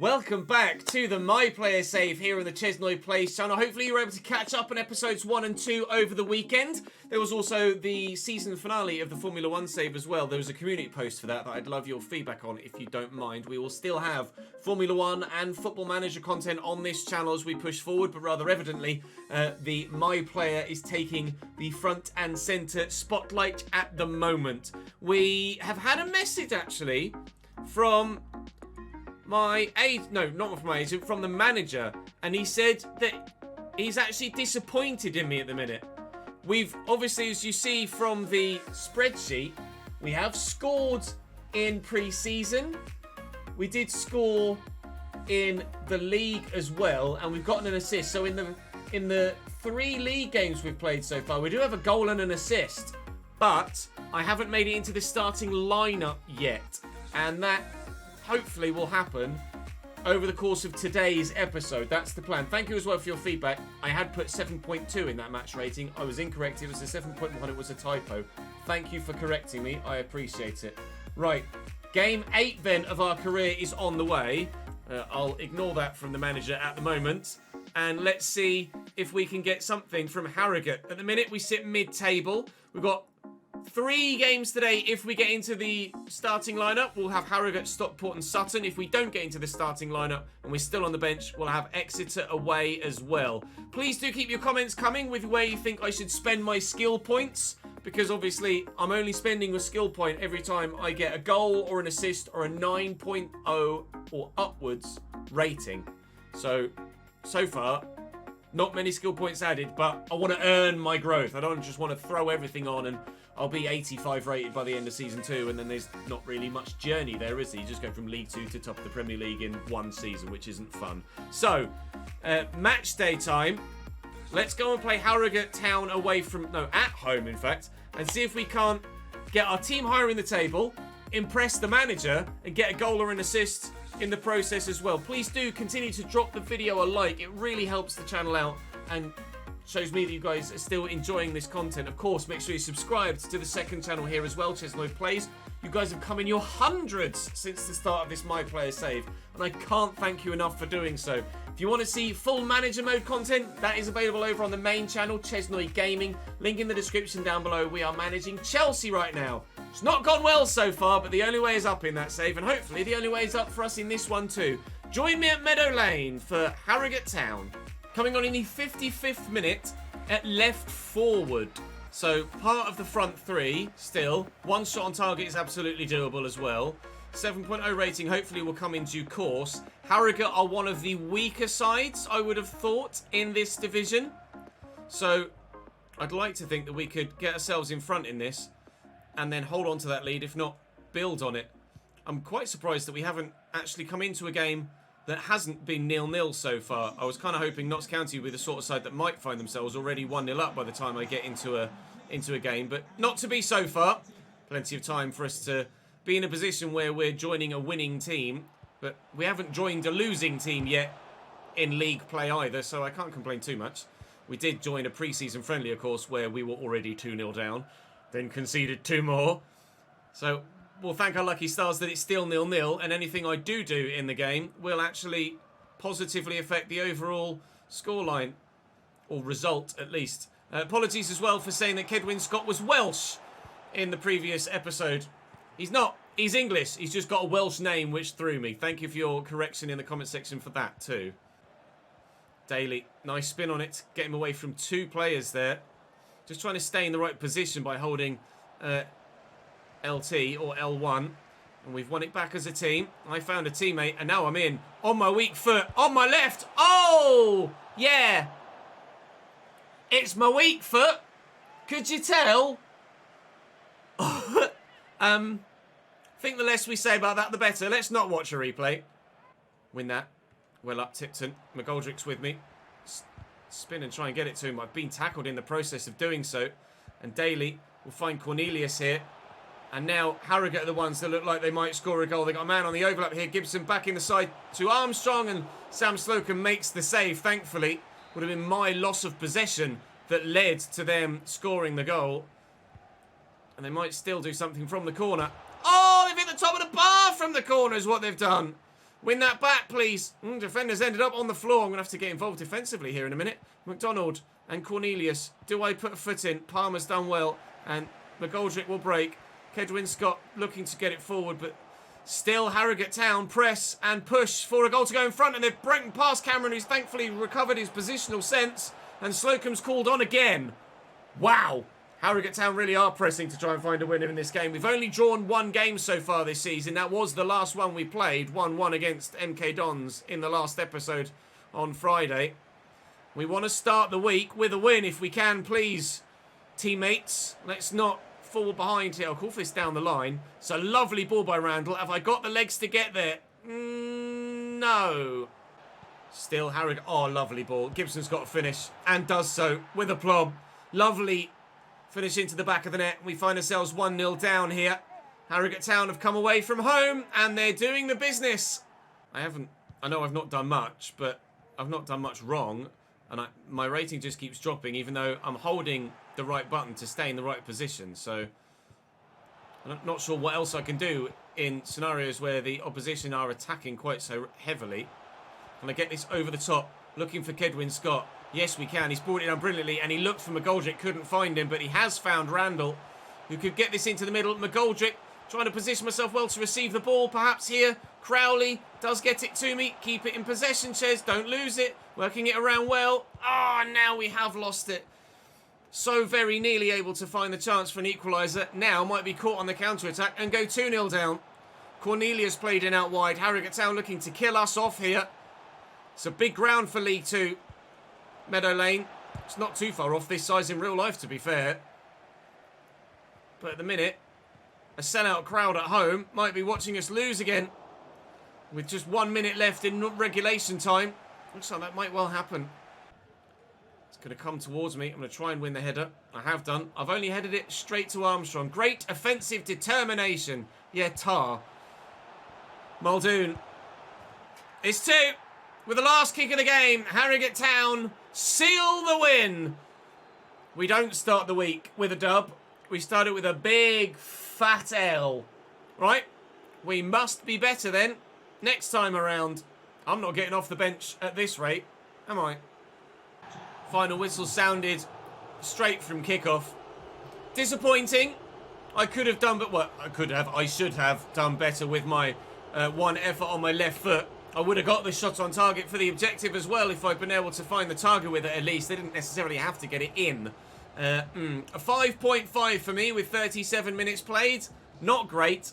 Welcome back to the My Player Save here on the ChesnoidPlays channel. Hopefully you were able to catch up on episodes 1 and 2 over the weekend. There was also the season finale of the Formula 1 save as well. There was a community post for that I'd love your feedback on if you don't mind. We will still have Formula 1 and Football Manager content on this channel as we push forward, but rather evidently the My Player is taking the front and centre spotlight at the moment. We have had a message actually from my agent, no, not from my agent, from the manager, and he said that he's actually disappointed in me at the minute. We've obviously, as you see from the spreadsheet, we have scored in pre-season. We did score in the league as well, and we've gotten an assist. So in the 3 league games we've played so far, we do have a goal and an assist, but I haven't made it into the starting lineup yet, and that hopefully will happen over the course of today's episode. That's the plan. Thank you as well for your feedback. I had put 7.2 in that match rating. I was incorrect. It was a 7.1. It was a typo. Thank you for correcting me. I appreciate it. Right. Game 8 then of our career is on the way. I'll ignore that from the manager at the moment. And let's see if we can get something from Harrogate. At the minute, we sit mid-table. We've got 3 games today. If we get into the starting lineup, we'll have Harrogate, Stockport and Sutton. If we don't get into the starting lineup and we're still on the bench, we'll have Exeter away as well. Please do keep your comments coming with where you think I should spend my skill points, because obviously I'm only spending a skill point every time I get a goal or an assist or a 9.0 or upwards rating. So far, not many skill points added, but I want to earn my growth. I don't just want to throw everything on and I'll be 85 rated by the end of Season 2, and then there's not really much journey there, is there? You just go from League 2 to top of the Premier League in 1 season, which isn't fun. So, match day time. Let's go and play Harrogate Town at home, in fact, and see if we can't get our team higher in the table, impress the manager, and get a goal or an assist in the process as well. Please do continue to drop the video a like. It really helps the channel out and shows me that you guys are still enjoying this content. Of course, make sure you subscribe to the second channel here as well, ChesnoidPlays. You guys have come in your hundreds since the start of this My Player Save, and I can't thank you enough for doing so. If you want to see full manager mode content, that is available over on the main channel, Chesnoid Gaming. Link in the description down below. We are managing Chelsea right now. It's not gone well so far, but the only way is up in that save, and hopefully the only way is up for us in this one too. Join me at Meadow Lane for Harrogate Town. Coming on in the 55th minute at left forward. So part of the front 3 still. 1 shot on target is absolutely doable as well. 7.0 rating hopefully will come in due course. Harrogate are one of the weaker sides, I would have thought, in this division. So I'd like to think that we could get ourselves in front in this and then hold on to that lead, if not build on it. I'm quite surprised that we haven't actually come into a game that hasn't been 0-0 so far. I was kind of hoping Notts County would be the sort of side that might find themselves already 1-0 up by the time I get into a game, but not to be so far. Plenty of time for us to be in a position where we're joining a winning team, but we haven't joined a losing team yet in league play either, so I can't complain too much. We did join a pre-season friendly, of course, where we were already 2-0 down, then conceded 2 more. So we'll thank our lucky stars that it's still 0-0, and anything I do in the game will actually positively affect the overall scoreline, or result at least. Apologies as well for saying that Cedwyn Scott was Welsh in the previous episode. He's not. He's English. He's just got a Welsh name, which threw me. Thank you for your correction in the comment section for that too. Daly, nice spin on it. Get him away from 2 players there. Just trying to stay in the right position by holding LT or L1, and we've won it back as a team. I found a teammate, and now I'm in on my weak foot, on my left. Oh yeah, it's my weak foot. Could you tell? Think the less we say about that, the better. Let's not watch a replay. Win that. Well up, Tipton. McGoldrick's with me. Spin and try and get it to him. I've been tackled in the process of doing so, and Daly will find Cornelius here. And now Harrogate are the ones that look like they might score a goal. They got a man on the overlap here. Gibson back in the side to Armstrong, and Sam Slocum makes the save, thankfully. Would have been my loss of possession that led to them scoring the goal. And they might still do something from the corner. Oh, they've hit the top of the bar from the corner is what they've done. Win that back, please. Defenders ended up on the floor. I'm going to have to get involved defensively here in a minute. McDonald and Cornelius. Do I put a foot in? Palmer's done well. And McGoldrick will break. Kedwin Scott looking to get it forward, but still Harrogate Town press and push for a goal to go in front. And they've broken past Cameron, who's thankfully recovered his positional sense. And Slocum's called on again. Wow. Harrogate Town really are pressing to try and find a winner in this game. We've only drawn one game so far this season. That was the last one we played. 1-1 against MK Dons in the last episode on Friday. We want to start the week with a win if we can, please. Teammates, let's not fall behind here. I'll call for this down the line. It's a lovely ball by Randall. Have I got the legs to get there? No. Still Harrogate. Oh, lovely ball. Gibson's got to finish and does so with aplomb. Lovely finish into the back of the net. We find ourselves 1-0 down here. Harrogate Town have come away from home and they're doing the business. I know I've not done much, but I've not done much wrong. And my rating just keeps dropping, even though I'm holding the right button to stay in the right position. So I'm not sure what else I can do in scenarios where the opposition are attacking quite so heavily. Can I get this over the top? Looking for Kedwin Scott. Yes, we can. He's brought it down brilliantly, and he looked for McGoldrick, couldn't find him, but he has found Randall, who could get this into the middle. McGoldrick trying to position myself well to receive the ball, perhaps here. Crowley does get it to me. Keep it in possession, Ches. Don't lose it. Working it around well. Ah, now we have lost it. So very nearly able to find the chance for an equaliser. Now might be caught on the counter-attack and go 2-0 down. Cornelius played in out wide. Harrogate Town looking to kill us off here. It's a big ground for League 2. Meadow Lane. It's not too far off this size in real life, to be fair. But at the minute, a sellout crowd at home might be watching us lose again. With just 1 minute left in regulation time. Looks like that might well happen. It's going to come towards me. I'm going to try and win the header. I have done. I've only headed it straight to Armstrong. Great offensive determination. Yeah, tar. Muldoon. It's 2. With the last kick of the game, Harrogate Town seal the win. We don't start the week with a dub. We start it with a big fat L. Right? We must be better then. Next time around. I'm not getting off the bench at this rate, am I? Final whistle sounded straight from kickoff. Disappointing. I could have done, but what I should have done better with my one effort on my left foot. I would have got the shot on target for the objective as well if I'd been able to find the target with it at least. They didn't necessarily have to get it in. A 5.5 for me with 37 minutes played. Not great.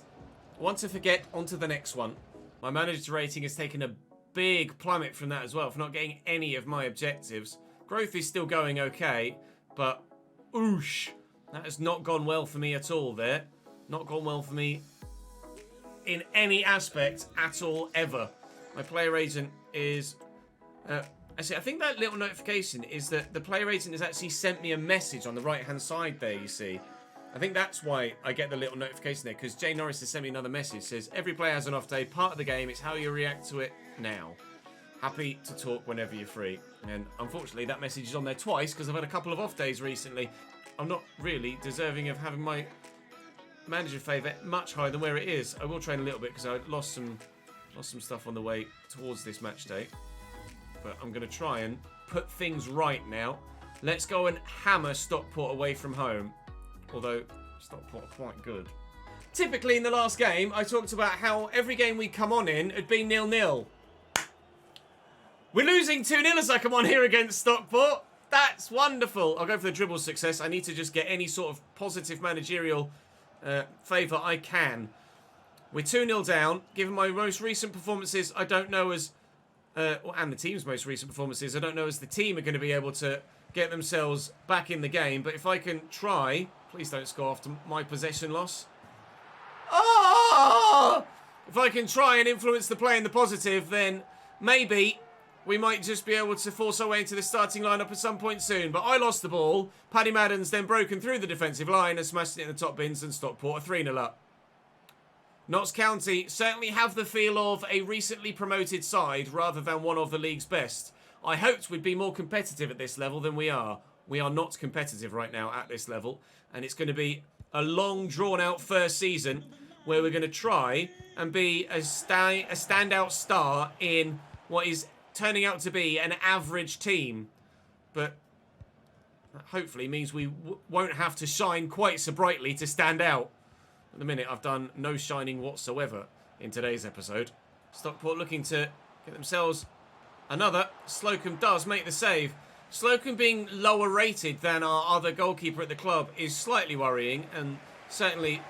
Want to forget, onto the next one. My manager rating has taken a big plummet from that as well for not getting any of my objectives. Growth is still going okay, but oosh. That has not gone well for me at all there. Not gone well for me in any aspect at all ever. My player agent is... actually, I think that little notification is that the player agent has actually sent me a message on the right-hand side there, you see. I think that's why I get the little notification there, because Jay Norris has sent me another message. It says, every player has an off day, part of the game, it's how you react to it now. Happy to talk whenever you're free. And unfortunately, that message is on there twice, because I've had a couple of off days recently. I'm not really deserving of having my manager favour much higher than where it is. I will train a little bit, because I lost some stuff on the way towards this match day. But I'm going to try and put things right now. Let's go and hammer Stockport away from home. Although, Stockport are quite good. Typically, in the last game, I talked about how every game we come on in had been 0-0. We're losing 2-0 as I come on here against Stockport. That's wonderful. I'll go for the dribble success. I need to just get any sort of positive managerial favour I can. We're 2-0 down. Given my most recent performances, I don't know as... and the team's most recent performances, I don't know as the team are going to be able to get themselves back in the game. But if I can try... Please don't score after my possession loss. Oh! If I can try and influence the play in the positive, then maybe we might just be able to force our way into the starting lineup at some point soon. But I lost the ball. Paddy Madden's then broken through the defensive line and smashed it in the top bins, and Stockport are 3-0 up. Notts County certainly have the feel of a recently promoted side rather than one of the league's best. I hoped we'd be more competitive at this level than we are. We are not competitive right now at this level, and it's going to be a long, drawn-out first season where we're going to try and be a standout star in what is turning out to be an average team. But that hopefully means we won't have to shine quite so brightly to stand out. At the minute, I've done no shining whatsoever in today's episode. Stockport looking to get themselves another. Slocum does make the save. Slocum being lower rated than our other goalkeeper at the club is slightly worrying, and certainly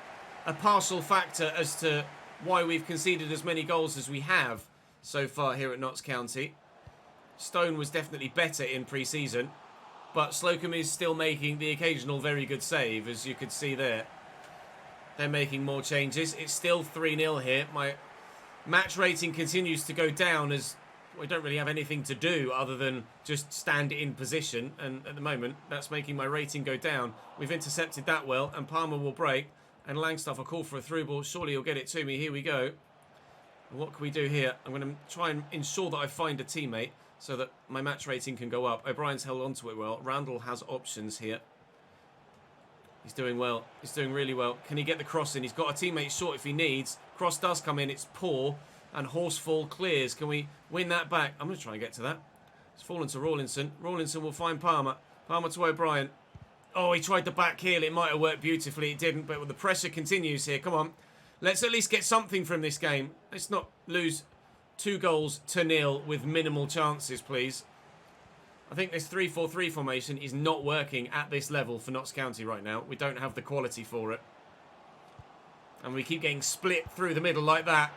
a partial factor as to why we've conceded as many goals as we have so far here at Notts County. Stone was definitely better in pre-season, but Slocum is still making the occasional very good save, as you could see there. They're making more changes. It's still 3-0 here. My match rating continues to go down as we don't really have anything to do other than just stand in position, and at the moment that's making my rating go down. We've intercepted that well, and Palmer will break, and Langstaff will call for a through ball. Surely he'll get it to me. Here we go. What can we do here? I'm going to try and ensure that I find a teammate so that my match rating can go up. O'Brien's held onto it well. Randall has options here. He's doing well. He's doing really well. Can he get the cross in? He's got a teammate short if he needs. Cross does come in. It's poor. And Horsefall clears. Can we win that back? I'm going to try and get to that. It's fallen to Rawlinson. Rawlinson will find Palmer. Palmer to O'Brien. Oh, he tried the back heel. It might have worked beautifully. It didn't. But the pressure continues here. Come on. Let's at least get something from this game. Let's not lose 2 goals to 0 with minimal chances, please. I think this 3-4-3 formation is not working at this level for Notts County right now. We don't have the quality for it. And we keep getting split through the middle like that.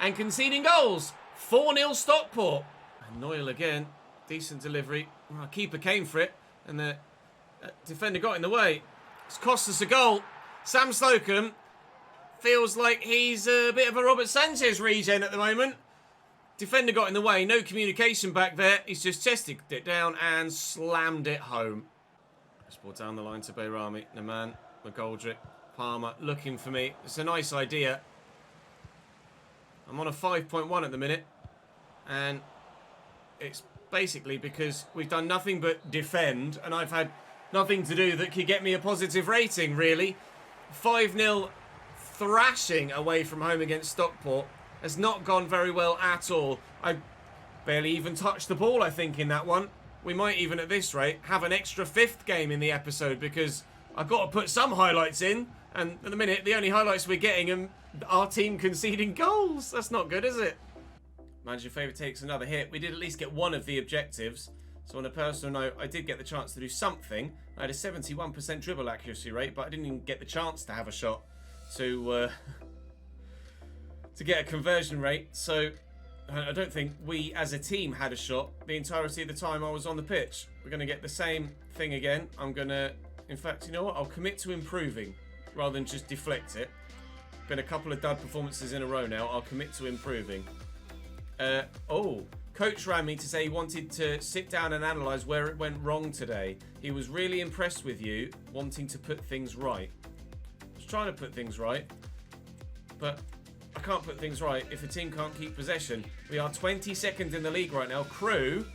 And conceding goals. 4-0 Stockport. And Noyle again. Decent delivery. Our keeper came for it. And the defender got in the way. It's cost us a goal. Sam Slocum feels like he's a bit of a Robert Sanchez regen at the moment. Defender got in the way. No communication back there. He's just chested it down and slammed it home. This ball down the line to Bayrami. Naman, McGoldrick, Palmer looking for me. It's a nice idea. I'm on a 5.1 at the minute. And it's basically because we've done nothing but defend. And I've had nothing to do that could get me a positive rating, really. 5-0 thrashing away from home against Stockport has not gone very well at all. I barely even touched the ball, I think, in that one. We might even, at this rate, have an extra 5th game in the episode because I've got to put some highlights in. And at the minute, the only highlights we're getting are our team conceding goals. That's not good, is it? Manager Favour takes another hit. We did at least get one of the objectives. So on a personal note, I did get the chance to do something. I had a 71% dribble accuracy rate, but I didn't even get the chance to have a shot to get a conversion rate. So I don't think we as a team had a shot the entirety of the time I was on the pitch. We're going to get the same thing again. I'm going to, in fact, you know what? I'll commit to improving rather than just deflect it. Been a couple of dud performances in a row now. I'll commit to improving. Coach ran me to say he wanted to sit down and analyse where it went wrong today. He was really impressed with you wanting to put things right. I was trying to put things right, but I can't put things right if a team can't keep possession. We are 22nd in the league right now. Crewe,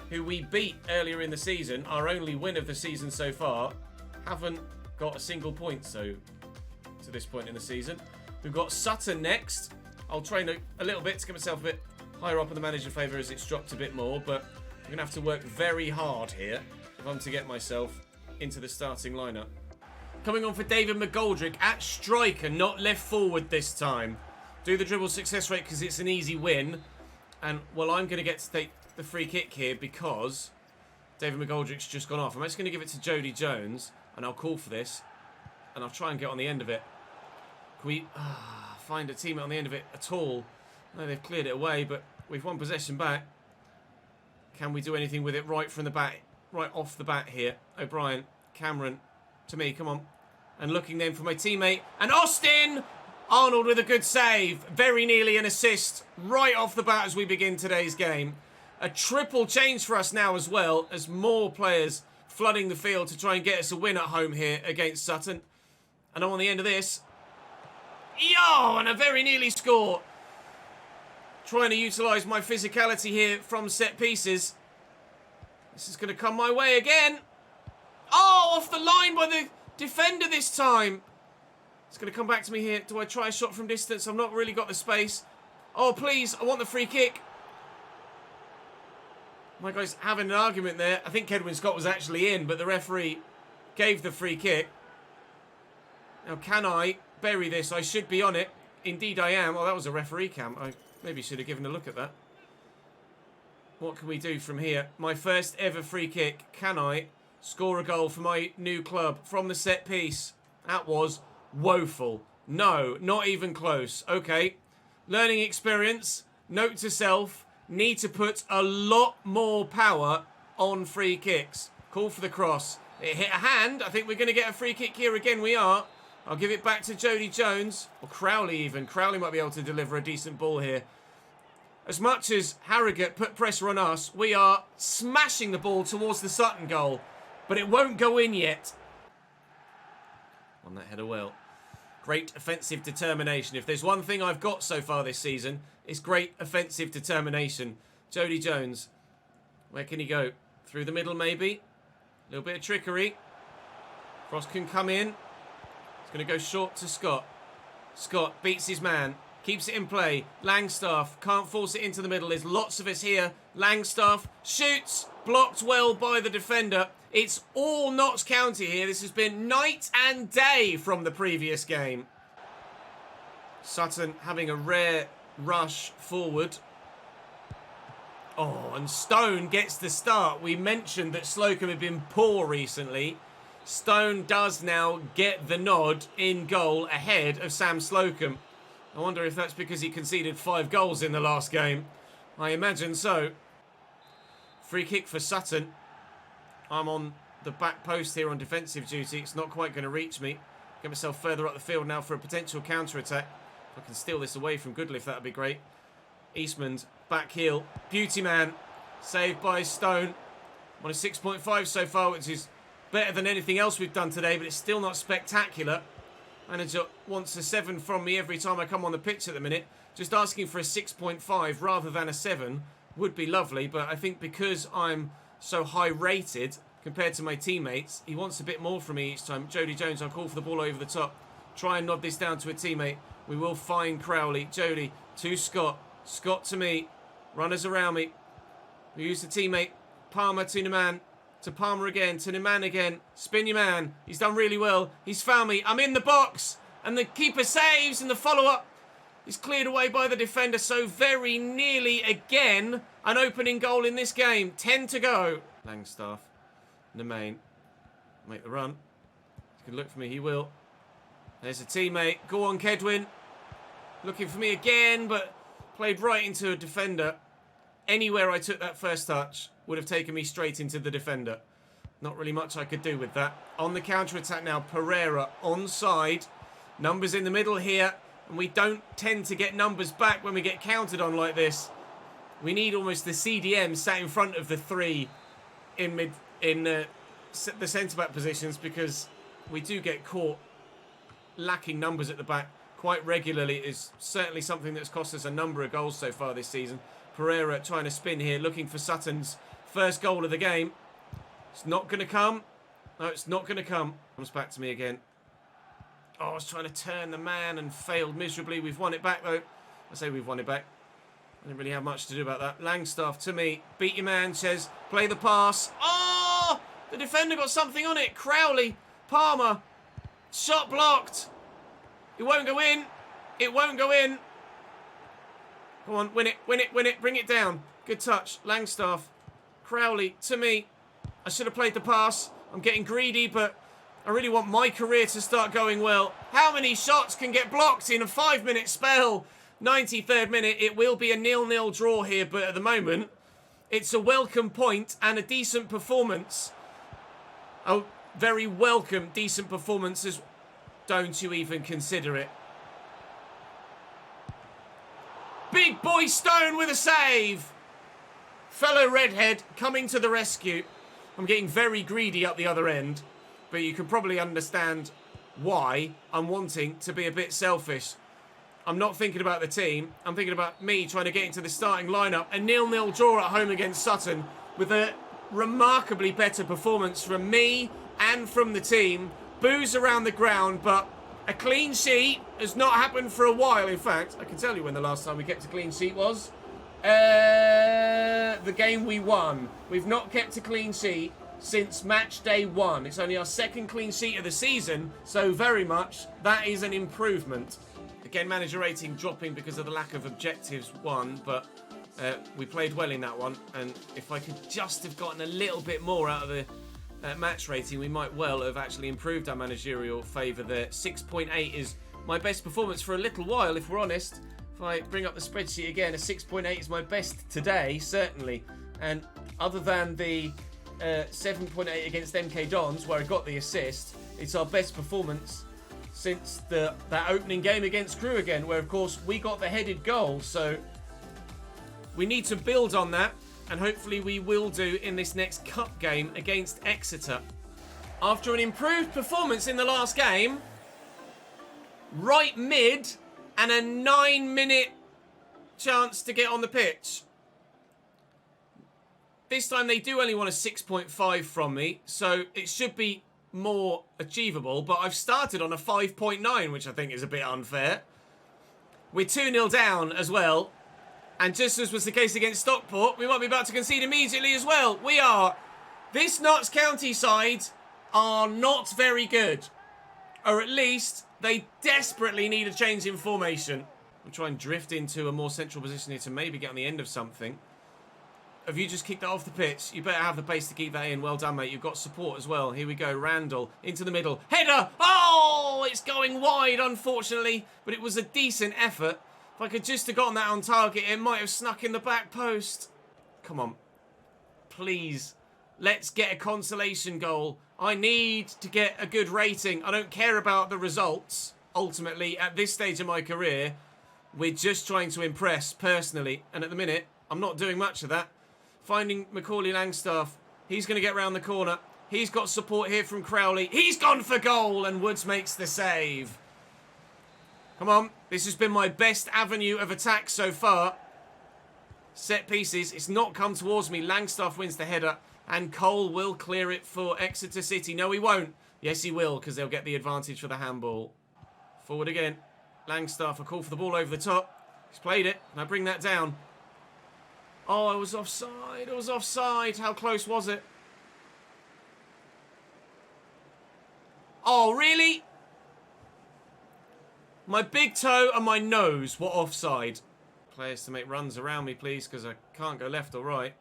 who we beat earlier in the season, our only win of the season so far, haven't got a single point to this point in the season. We've got Sutton next. I'll train a little bit to get myself a bit higher up in the manager favour as it's dropped a bit more, but I'm going to have to work very hard here if I'm to get myself into the starting lineup. Coming on for David McGoldrick at striker, not left forward this time. Do the dribble success rate because it's an easy win. And, well, I'm going to get to take the free kick here because David McGoldrick's just gone off. I'm just going to give it to Jody Jones, and I'll call for this, and I'll try and get on the end of it. Can we find a teammate on the end of it at all? No, they've cleared it away, but we've won possession back. Can we do anything with it right from the bat, right off the bat here? O'Brien, Cameron, to me, come on. And looking then for my teammate, and Austin! Arnold with a good save. Very nearly an assist right off the bat as we begin today's game. A triple change for us now as well, as more players flooding the field to try and get us a win at home here against Sutton. And I'm on the end of this. Yo! And a very nearly score. Trying to utilise my physicality here from set pieces. This is going to come my way again. Oh, off the line by the defender this time. It's going to come back to me here. Do I try a shot from distance? I've not really got the space. Oh, please. I want the free kick. My guy's having an argument there. I think Kedwin Scott was actually in, but the referee gave the free kick. Now, can I bury this? I should be on it. Indeed, I am. Oh, that was a referee cam. I maybe should have given a look at that. What can we do from here? My first ever free kick. Can I score a goal for my new club from the set piece? That was woeful. No, not even close. Okay. Learning experience. Note to self. Need to put a lot more power on free kicks. Call for the cross. It hit a hand. I think we're going to get a free kick here again. We are. I'll give it back to Jody Jones. Or Crowley even. Crowley might be able to deliver a decent ball here. As much as Harrogate put pressure on us, we are smashing the ball towards the Sutton goal. But it won't go in yet. On that header well. Great offensive determination. If there's one thing I've got so far this season, it's great offensive determination. Jody Jones. Where can he go? Through the middle maybe. A little bit of trickery. Cross can come in. It's going to go short to Scott. Scott beats his man. Keeps it in play. Langstaff can't force it into the middle. There's lots of us here. Langstaff shoots. Blocked well by the defender. It's all Notts County here. This has been night and day from the previous game. Sutton having a rare rush forward. Oh, and Stone gets the start. We mentioned that Slocum had been poor recently. Stone does now get the nod in goal ahead of Sam Slocum. I wonder if that's because he conceded 5 goals in the last game. I imagine so. Free kick for Sutton. I'm on the back post here on defensive duty. It's not quite going to reach me. Get myself further up the field now for a potential counter-attack. If I can steal this away from Goodliff, that would be great. Eastman's back heel. Beauty man. Saved by Stone. I'm on a 6.5 so far, which is better than anything else we've done today, but it's still not spectacular. Manager wants a 7 from me every time I come on the pitch at the minute. Just asking for a 6.5 rather than a 7 would be lovely, but I think because I'm so high rated compared to my teammates, he wants a bit more from me each time. Jody Jones, I'll call for the ball over the top. Try and nod this down to a teammate. We will find Crowley. Jody to Scott. Scott to me. Runners around me. We use the teammate. Palmer to Neman. To Palmer again. To Neman again. Spin your man. He's done really well. He's found me. I'm in the box. And the keeper saves. And the follow-up is cleared away by the defender. So very nearly again an opening goal in this game. 10 to go. Langstaff. Neman. Make the run. He can look for me. He will. There's a teammate. Go on, Kedwin. Looking for me again, but played right into a defender. Anywhere I took that first touch would have taken me straight into the defender. Not really much I could do with that. On the counter-attack now, Pereira onside. Numbers in the middle here, and we don't tend to get numbers back when we get countered on like this. We need almost the CDM sat in front of the 3 in the centre-back positions, because we do get caught lacking numbers at the back quite regularly. It is certainly something that's cost us a number of goals so far this season. Pereira trying to spin here, looking for Sutton's first goal of the game. It's not going to come. No, it's not going to come. Comes back to me again. Oh, I was trying to turn the man and failed miserably. We've won it back, though. I say we've won it back. I didn't really have much to do about that. Langstaff to me. Beat your man, says. Play the pass. Oh! The defender got something on it. Crowley. Palmer. Shot blocked. It won't go in. It won't go in. Come on, win it, win it, win it. Bring it down. Good touch. Langstaff. Crowley to me. I should have played the pass. I'm getting greedy, but I really want my career to start going well. How many shots can get blocked in a 5-minute spell? 93rd minute. It will be a 0-0 draw here, but at the moment, it's a welcome point and a decent performance. Oh, very welcome, decent performances. Don't you even consider it. Big boy Stone with a save. Fellow redhead coming to the rescue. I'm getting very greedy up the other end, but you can probably understand why I'm wanting to be a bit selfish. I'm not thinking about the team. I'm thinking about me trying to get into the starting lineup. A 0-0 draw at home against Sutton with a remarkably better performance from me and from the team. Boos around the ground, but A clean sheet has not happened for a while. In fact, I can tell you when the last time we kept a clean sheet was. The game we won. We've not kept a clean sheet since match day 1. It's only our second clean sheet of the season, so very much that is an improvement. Again, manager rating dropping because of the lack of objectives won, but we played well in that one, and if I could just have gotten a little bit more out of the match rating, we might well have actually improved our managerial favour there. 6.8 is my best performance for a little while, if we're honest. If I bring up the spreadsheet again, a 6.8 is my best today, certainly. And other than the 7.8 against MK Dons, where I got the assist, it's our best performance since that opening game against Crewe again, where, of course, we got the headed goal. So we need to build on that, and hopefully we will do in this next cup game against Exeter. After an improved performance in the last game, right mid, and a 9-minute chance to get on the pitch. This time they do only want a 6.5 from me, so it should be more achievable, but I've started on a 5.9, which I think is a bit unfair. We're 2-0 down as well, and just as was the case against Stockport, we might be about to concede immediately as well. We are. This Notts County side are not very good, or at least they desperately need a change in formation. We'll try and drift into a more central position here to maybe get on the end of something. Have you just kicked that off the pitch? You better have the pace to keep that in. Well done, mate. You've got support as well. Here we go. Randall into the middle. Header! Oh, it's going wide, unfortunately. But it was a decent effort. If I could just have gotten that on target, it might have snuck in the back post. Come on. Please. Let's get a consolation goal. I need to get a good rating. I don't care about the results. Ultimately, at this stage of my career, we're just trying to impress personally. And at the minute, I'm not doing much of that. Finding Macaulay Langstaff. He's going to get round the corner. He's got support here from Crowley. He's gone for goal, and Woods makes the save. Come on. This has been my best avenue of attack so far. Set pieces. It's not come towards me. Langstaff wins the header, and Cole will clear it for Exeter City. No, he won't. Yes, he will, because they'll get the advantage for the handball. Forward again. Langstaff, a call for the ball over the top. He's played it. Can I bring that down? Oh, I was offside. It was offside. How close was it? Oh, really? My big toe and my nose were offside. Players to make runs around me, please, because I can't go left or right.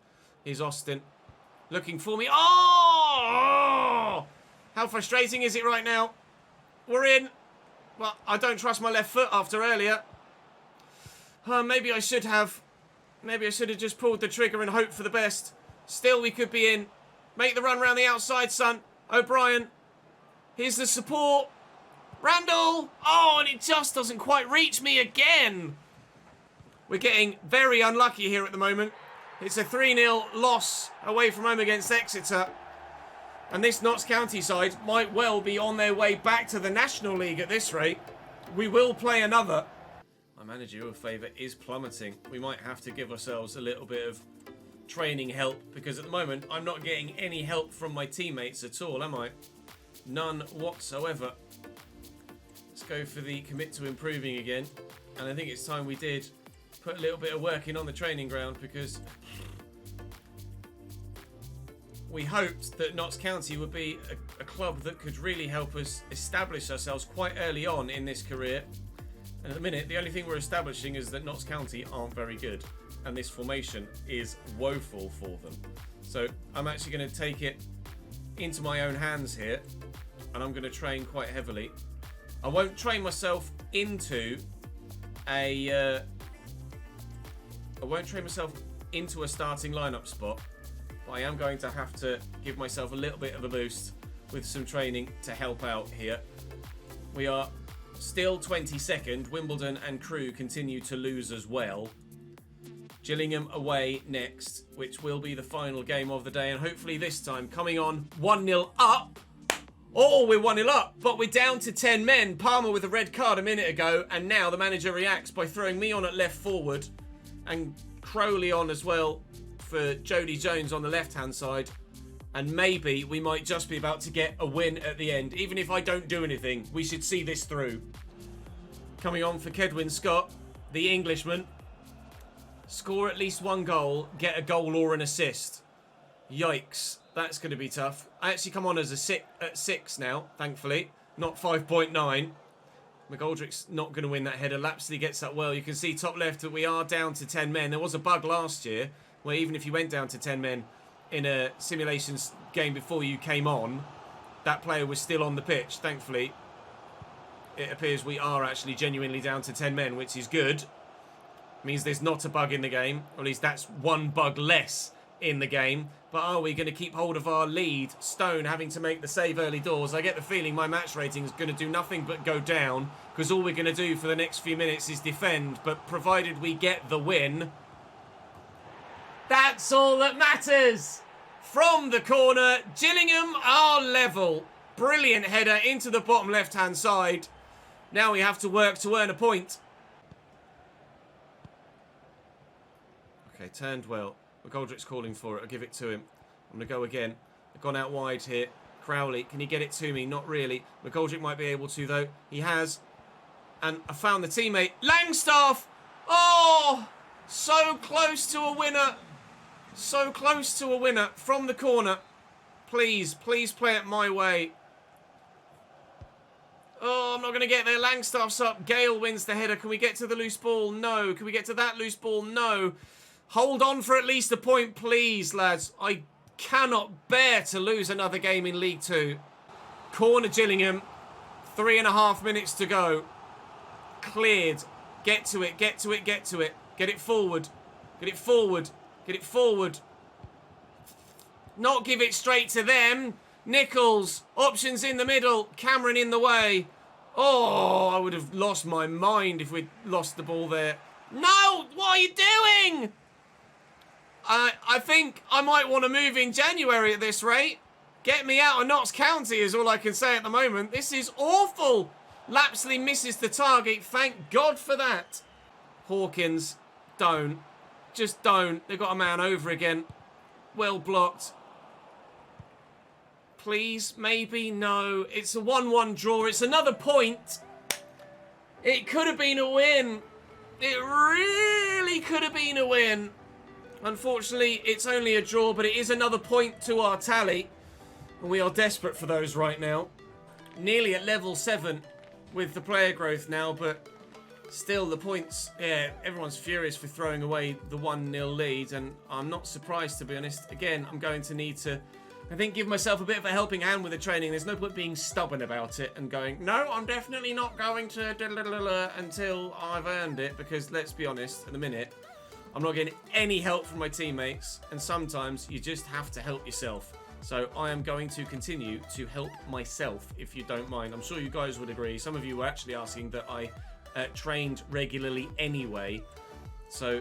Here's Austin. Looking for me. Oh! How frustrating is it right now? We're in. Well, I don't trust my left foot after earlier. Maybe I should have. Maybe I should have just pulled the trigger and hoped for the best. Still, we could be in. Make the run round the outside, son. O'Brien. Here's the support. Randall. Oh, and it just doesn't quite reach me again. We're getting very unlucky here at the moment. It's a 3-0 loss away from home against Exeter. And this Notts County side might well be on their way back to the National League at this rate. We will play another. My managerial favour is plummeting. We might have to give ourselves a little bit of training help, because at the moment I'm not getting any help from my teammates at all, am I? None whatsoever. Let's go for the commit to improving again. And I think it's time we did put a little bit of work in on the training ground, because we hoped that Notts County would be a club that could really help us establish ourselves quite early on in this career. And at the minute, the only thing we're establishing is that Notts County aren't very good. And this formation is woeful for them. So I'm actually going to take it into my own hands here. And I'm going to train quite heavily. I won't train myself into a starting lineup spot. But I am going to have to give myself a little bit of a boost with some training to help out here. We are still 22nd. Wimbledon and Crewe continue to lose as well. Gillingham away next, which will be the final game of the day. And hopefully this time coming on 1-0 up. Oh, we're 1-0 up, but we're down to 10 men. Palmer with a red card a minute ago. And now the manager reacts by throwing me on at left forward. And Crowley on as well for Jody Jones on the left-hand side. And maybe we might just be about to get a win at the end. Even if I don't do anything, we should see this through. Coming on for Cedwyn Scott, the Englishman. Score at least one goal, get a goal or an assist. Yikes, that's going to be tough. I actually come on as at 6 now, thankfully. Not 5.9. McGoldrick's not going to win that header. Lapsley gets that well. You can see top left that we are down to 10 men. There was a bug last year where even if you went down to 10 men in a simulations game before you came on, that player was still on the pitch. Thankfully, it appears we are actually genuinely down to 10 men, which is good. Means there's not a bug in the game. Or at least that's one bug less in the game. But are we going to keep hold of our lead? Stone having to make the save early doors. I get the feeling my match rating is going to do nothing but go down, because all we're going to do for the next few minutes is defend. But provided we get the win, that's all that matters. From the corner, Gillingham are level. Brilliant header into the bottom left-hand side. Now we have to work to earn a point. Okay, turned well. McGoldrick's calling for it. I'll give it to him. I'm going to go again. I've gone out wide here. Crowley, can he get it to me? Not really. McGoldrick might be able to, though. He has. And I found the teammate. Langstaff! Oh! So close to a winner. So close to a winner from the corner. Please, please play it my way. Oh, I'm not going to get there. Langstaff's up. Gale wins the header. Can we get to the loose ball? No. Can we get to that loose ball? No. Hold on for at least a point, please, lads. I cannot bear to lose another game in League 2. Corner Gillingham. 3.5 minutes to go. Cleared. Get to it, get to it, get to it. Get it forward. Get it forward. Get it forward. Not give it straight to them. Nichols. Options in the middle. Cameron in the way. Oh, I would have lost my mind if we'd lost the ball there. No! What are you doing? I think I might want to move in January at this rate. Get me out of Notts County is all I can say at the moment. This is awful. Lapsley misses the target. Thank God for that. Hawkins, don't. Just don't. They've got a man over again. Well blocked. Please, maybe, no. It's a 1-1 draw. It's another point. It could have been a win. It really could have been a win. Unfortunately, it's only a draw, but it is another point to our tally. And we are desperate for those right now. Nearly at level 7 with the player growth now, but still the points. Yeah, everyone's furious for throwing away the 1-0 lead, and I'm not surprised, to be honest. Again, I'm going to need to, I think, give myself a bit of a helping hand with the training. There's no point being stubborn about it and going, no, I'm definitely not going to until I've earned it, because let's be honest, at the minute, I'm not getting any help from my teammates, and sometimes you just have to help yourself. So I am going to continue to help myself, if you don't mind. I'm sure you guys would agree. Some of you were actually asking that I trained regularly anyway. So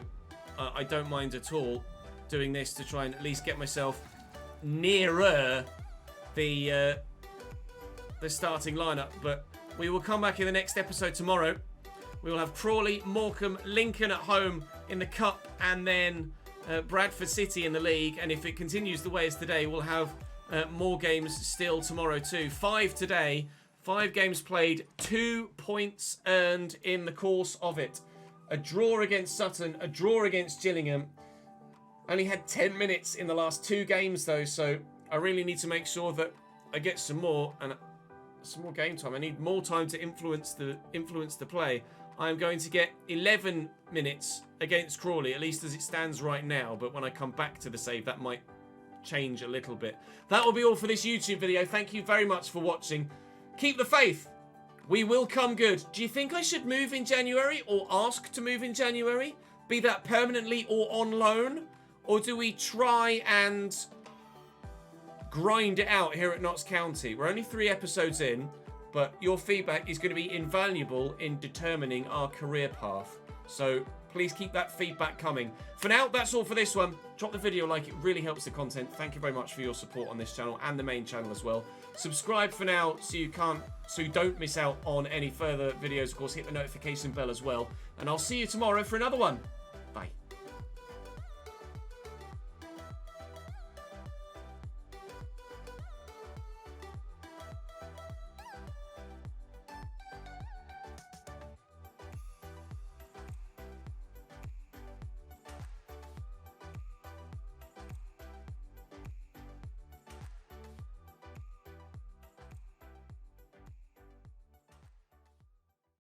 I don't mind at all doing this to try and at least get myself nearer the starting lineup. But we will come back in the next episode tomorrow. We will have Crawley, Morecambe, Lincoln at home in the Cup, and then Bradford City in the league. And if it continues the way it's today, we'll have more games still tomorrow too. 5 today, 5 games played, 2 points earned in the course of it. A draw against Sutton, a draw against Gillingham. Only had 10 minutes in the last 2 games though, so I really need to make sure that I get some more game time. I need more time to influence the play. I'm going to get 11 minutes against Crawley, at least as it stands right now. But when I come back to the save, that might change a little bit. That will be all for this YouTube video. Thank you very much for watching. Keep the faith. We will come good. Do you think I should move in January, or ask to move in January? Be that permanently or on loan? Or do we try and grind it out here at Notts County? We're only 3 episodes in, but your feedback is going to be invaluable in determining our career path. So please keep that feedback coming. For now, that's all for this one. Drop the video a like, it really helps the content. Thank you very much for your support on this channel and the main channel as well. Subscribe for now so you don't miss out on any further videos. Of course, hit the notification bell as well. And I'll see you tomorrow for another one.